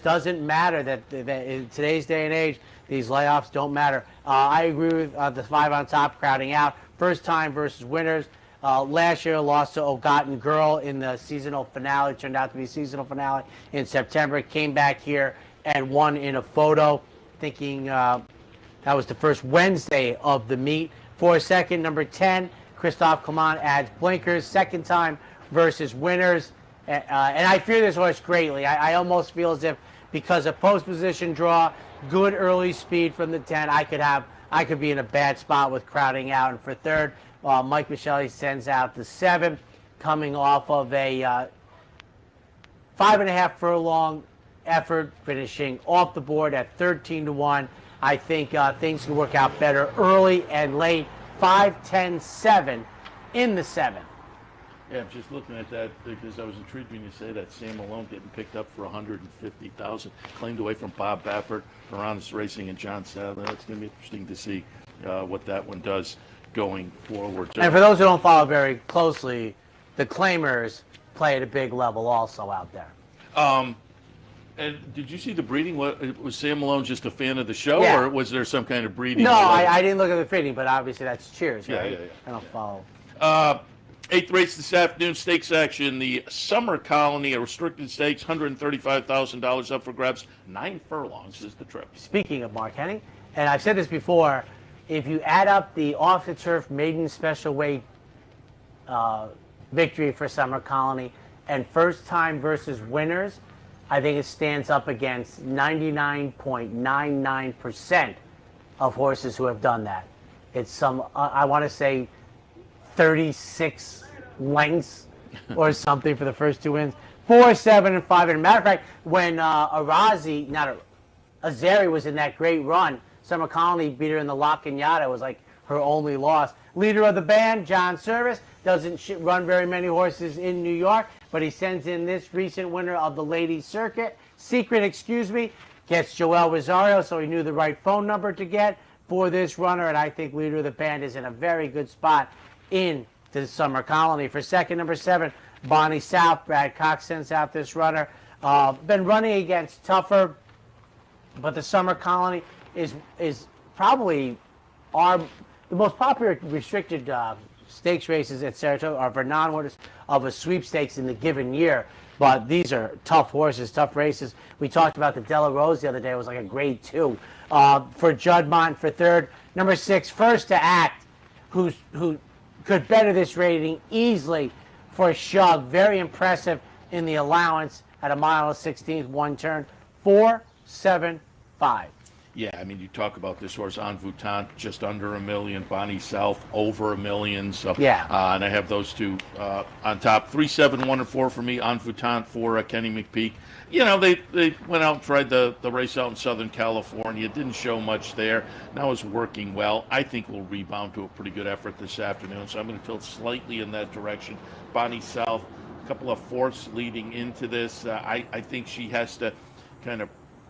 doesn't matter that in today's day and age, these layoffs don't matter. I agree with the 5 on top, Crowding Out. First time versus winners. Last year lost to Ogotten Girl in the seasonal finale. Turned out to be a seasonal finale in September. Came back here and won in a photo, thinking that was the first Wednesday of the meet. For a second, number 10, Christophe Clement adds blinkers. Second time versus winners. And I fear this horse greatly. I almost feel as if because of post position draw, good early speed from the 10, I could be in a bad spot with Crowding Out. And for third, Mike Michelli sends out the 7, coming off of a 5.5 furlong effort, finishing off the board at 13-1. I think things can work out better early and late. 5, 10, 7 in the 7. Yeah, I'm just looking at that because I was intrigued when you say that Sam Malone getting picked up for $150,000, claimed away from Bob Baffert, Piranhas Racing, and John Sadler. That's going to be interesting to see what that one does going forward. And for those who don't follow very closely, the claimers play at a big level also out there. And did you see the breeding? Was Sam Malone just a fan of the show, Yeah. or was there some kind of breeding? No, I didn't look at the fitting, but obviously that's cheers, right? Yeah. I don't follow. 8th race this afternoon, stakes action. The Summer Colony, a restricted stakes, $135,000 up for grabs. 9 furlongs is the trip. Speaking of Mark Henning, and I've said this before, if you add up the off-the-turf maiden special weight victory for Summer Colony and first time versus winners, I think it stands up against 99.99% of horses who have done that. It's some, I want to say, 36 lengths or something for the first 2 wins. 4, 7, and 5. And matter of fact, when Azeri was in that great run, Summer Colony beat her in the La Cañada. It was like her only loss. Leader of the band, John Service, doesn't run very many horses in New York, but he sends in this recent winner of the Ladies Circuit. Gets Joel Rosario, so he knew the right phone number to get for this runner, and I think Leader of the Band is in a very good spot in the Summer Colony. For second, number 7, Bonnie South. Brad Cox sends out this runner. Been running against tougher, but the Summer Colony is probably the most popular restricted stakes races at Saratoga are for non-winners of a sweepstakes in the given year. But these are tough horses, tough races. We talked about the Della Rose the other day. It was like a grade 2. For Juddmonte for third. Number 6, First to Act, who could better this rating easily for Shug. Very impressive in the allowance at 1.16 mile, 1 turn. 4.75. Yeah, I mean, you talk about this horse, En Voutante, just under $1 million. Bonnie South, over $1 million. So, yeah. And I have those two on top. 3, 7, 1, and 4 for me. En Voutante for Kenny McPeak. You know, they went out and tried the race out in Southern California. Didn't show much there. Now it's working well. I think we'll rebound to a pretty good effort this afternoon. So I'm going to tilt slightly in that direction. Bonnie South, a couple of fourths leading into this. I think she has to kind of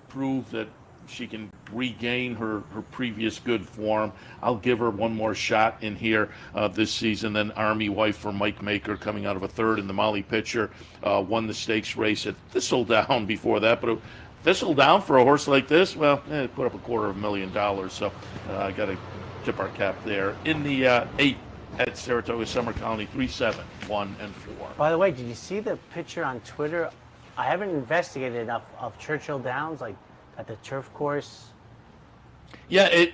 prove that she can regain her previous good form. I'll give her one more shot in here this season. Then Army Wife for Mike Maker, coming out of a third in the Molly Pitcher, won the stakes race at Thistledown before that. But Thistledown for a horse like this, well, put up $250,000. So I got to tip our cap there. In the 8 at Saratoga Summer Colony, 3, 7, 1, and 4. By the way, did you see the picture on Twitter? I haven't investigated enough of Churchill Downs, like at the turf course. Yeah,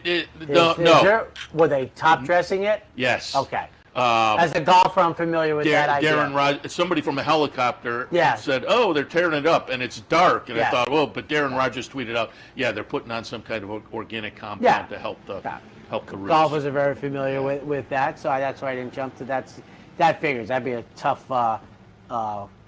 no. Were they top dressing it? Yes. Okay. As a golfer, I'm familiar with that idea. Darren Rogers, somebody from a helicopter said, "Oh, they're tearing it up, and it's dark." And I thought, well, but Darren Rogers tweeted out, "Yeah, they're putting on some kind of organic compound to help the roots." Golfers are very familiar with that, so that's why I didn't jump to that. That figures that'd be a tough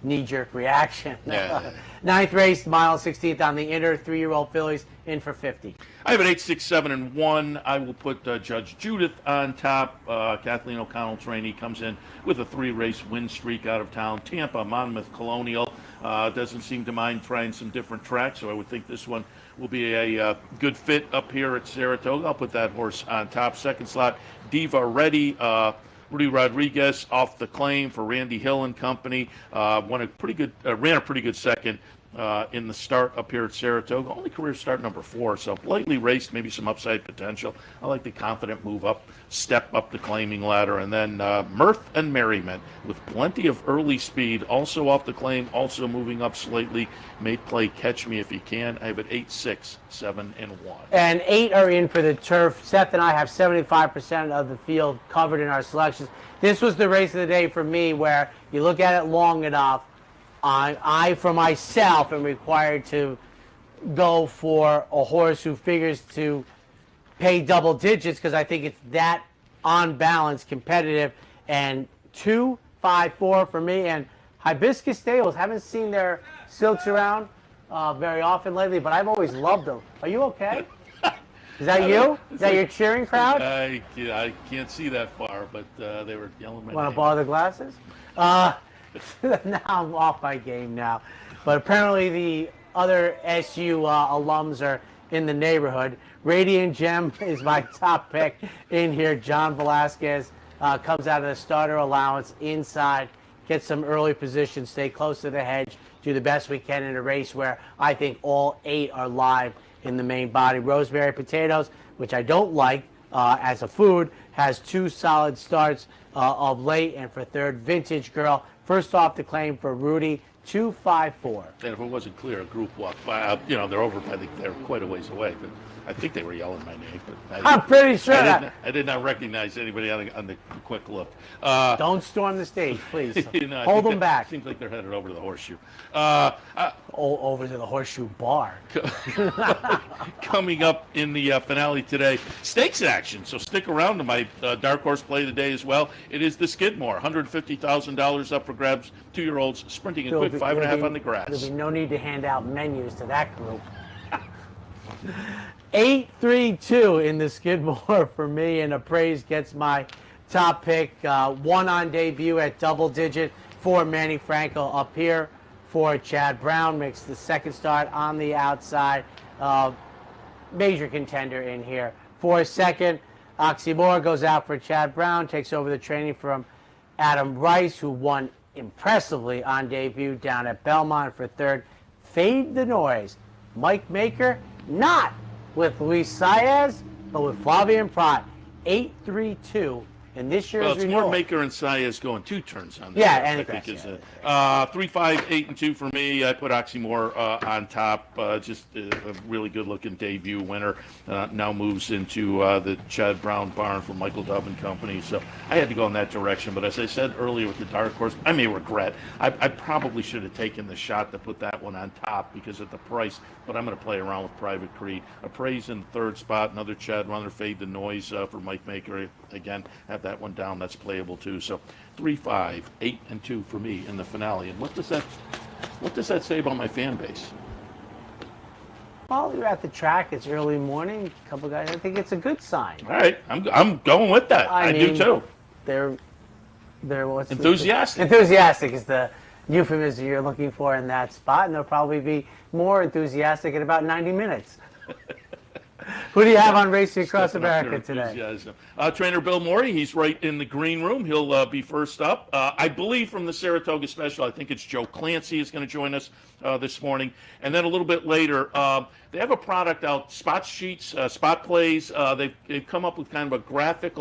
knee-jerk reaction. Yeah. 9th race, 1.16 on the inner. 3-year-old fillies in for 50. I have an 8, 6, 7, and 1. I will put Judge Judith on top. Kathleen O'Connell trainee comes in with a 3-race win streak out of town. Tampa, Monmouth, Colonial. Doesn't seem to mind trying some different tracks, so I would think this one will be a good fit up here at Saratoga. I'll put that horse on top. Second slot, Diva Ready. Rudy Rodriguez off the claim for Randy Hill and Company. Ran a pretty good second in the start up here at Saratoga. Only career start number 4, so lightly raced, maybe some upside potential. I like the confident move up, step up the claiming ladder. And then Mirth and Merriment with plenty of early speed, also off the claim, also moving up slightly. May play Catch Me If You Can. I have it 8, 6, 7, and 1. And 8 are in for the turf. Seth and I have 75% of the field covered in our selections. This was the race of the day for me, where you look at it long enough. I, for myself, am required to go for a horse who figures to pay double digits, because I think it's that on balance competitive. And 2, 5, 4 for me. And Hibiscus Stables, haven't seen their silks around very often lately, but I've always loved them. Are you okay? Is that you? Is that your cheering crowd? I can't see that far, but they were yelling my name. Want to borrow the glasses? Now I'm off my game now. But apparently the other SU alums are in the neighborhood. Radiant Gem is my top pick in here. John Velasquez comes out of the starter allowance inside, gets some early position, stay close to the hedge, do the best we can in a race where I think all 8 are live in the main body. Rosemary Potatoes, which I don't like as a food, has 2 solid starts of late. And for third, Vintage Girl, first off the claim for Rudy, 2, 5, 4. And if it wasn't clear, a group walked by. They're over. I think they're quite a ways away. But I think they were yelling my name. But I'm pretty sure I did not recognize anybody on the quick look. Don't storm the stage, please. No, Hold them back. Seems like they're headed over to the Horseshoe. Over to the Horseshoe Bar. Coming up in the finale today, stakes action. So stick around to my dark horse play of the day as well. It is the Skidmore, $150,000 up for grabs. 2-year-olds sprinting a quick 5.5 on the grass. There'll be no need to hand out menus to that group. 8-3-2 in the Skidmore for me, and Appraise gets my top pick. 1 on debut at double digit for Manny Franco up here for Chad Brown. Makes the second start on the outside. Major contender in here. For second, Oxymore goes out for Chad Brown, takes over the training from Adam Rice, who won impressively on debut down at Belmont. For third, Fade the Noise, Mike Maker, not with Luis Saez, but with Flavian Prat. 8-3-2 in this year's Well, it's renewal. more Maker and Saez going 2 turns on this. Yeah, I and think is yeah. 3, 5, 8, and 2 for me. I put Oxymore on top. Just a really good-looking debut winner. Now moves into the Chad Brown barn from Michael Dubb and Company. So I had to go in that direction. But as I said earlier with the dark horse, I may regret. I probably should have taken the shot to put that one on top because of the price. But I'm going to play around with Private Creed. Appraise in the 3rd spot. Another Chad Runner, Fade the Noise for Mike Maker. Again, have that one down. That's playable too. So 3, 5, 8, and 2 for me in the finale. And what does that say about my fan base? Well, you're at the track. It's early morning. A couple guys. I think it's a good sign. All right, I'm going with that. I do too. They're what's enthusiastic. Enthusiastic is the euphemism you're looking for in that spot, and they'll probably be more enthusiastic in about 90 minutes. Who do you have on Racing Across America today? Trainer Bill Morey, he's right in the green room. He'll be first up. I believe from the Saratoga Special, I think it's Joe Clancy is going to join us this morning. And then a little bit later, they have a product out, spot sheets, spot plays. They've come up with kind of a graphic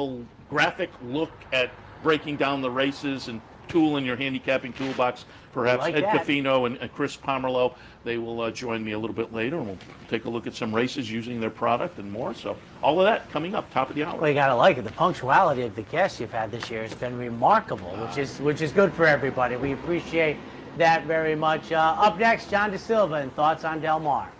look at breaking down the races and tool in your handicapping toolbox. Perhaps like Ed that. Caffino and Chris Pomerleau, they will join me a little bit later, and we'll take a look at some races using their product and more. So all of that coming up, top of the hour. Well, you gotta like it. The punctuality of the guests you've had this year has been remarkable, which is good for everybody. We appreciate that very much. Up next, John DeSilva and thoughts on Del Mar.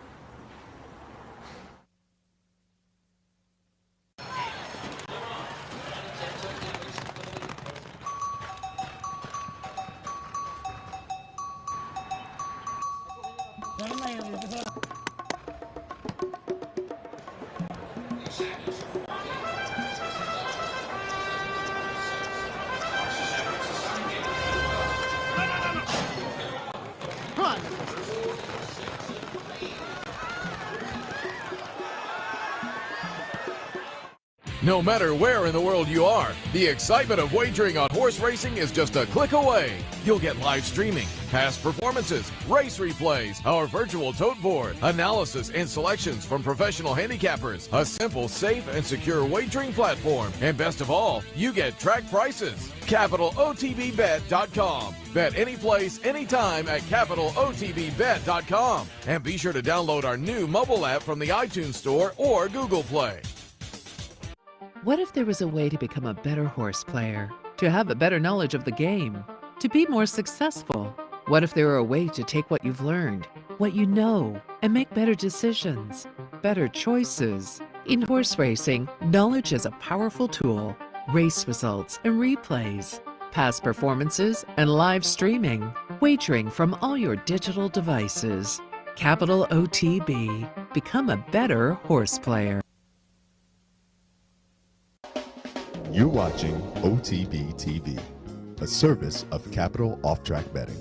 No matter where in the world you are, the excitement of wagering on horse racing is just a click away. You'll get live streaming, past performances, race replays, our virtual tote board, analysis and selections from professional handicappers, a simple, safe, and secure wagering platform, and best of all, you get track prices. CapitalOTBBet.com. Bet any place, anytime at CapitalOTBBet.com. And be sure to download our new mobile app from the iTunes Store or Google Play. What if there was a way to become a better horse player, to have a better knowledge of the game, to be more successful? What if there were a way to take what you've learned, what you know, and make better decisions, better choices? In horse racing, knowledge is a powerful tool. Race results and replays, past performances and live streaming, wagering from all your digital devices. Capital OTB. Become a better horse player. You're watching OTB TV, a service of Capital Off Track Betting.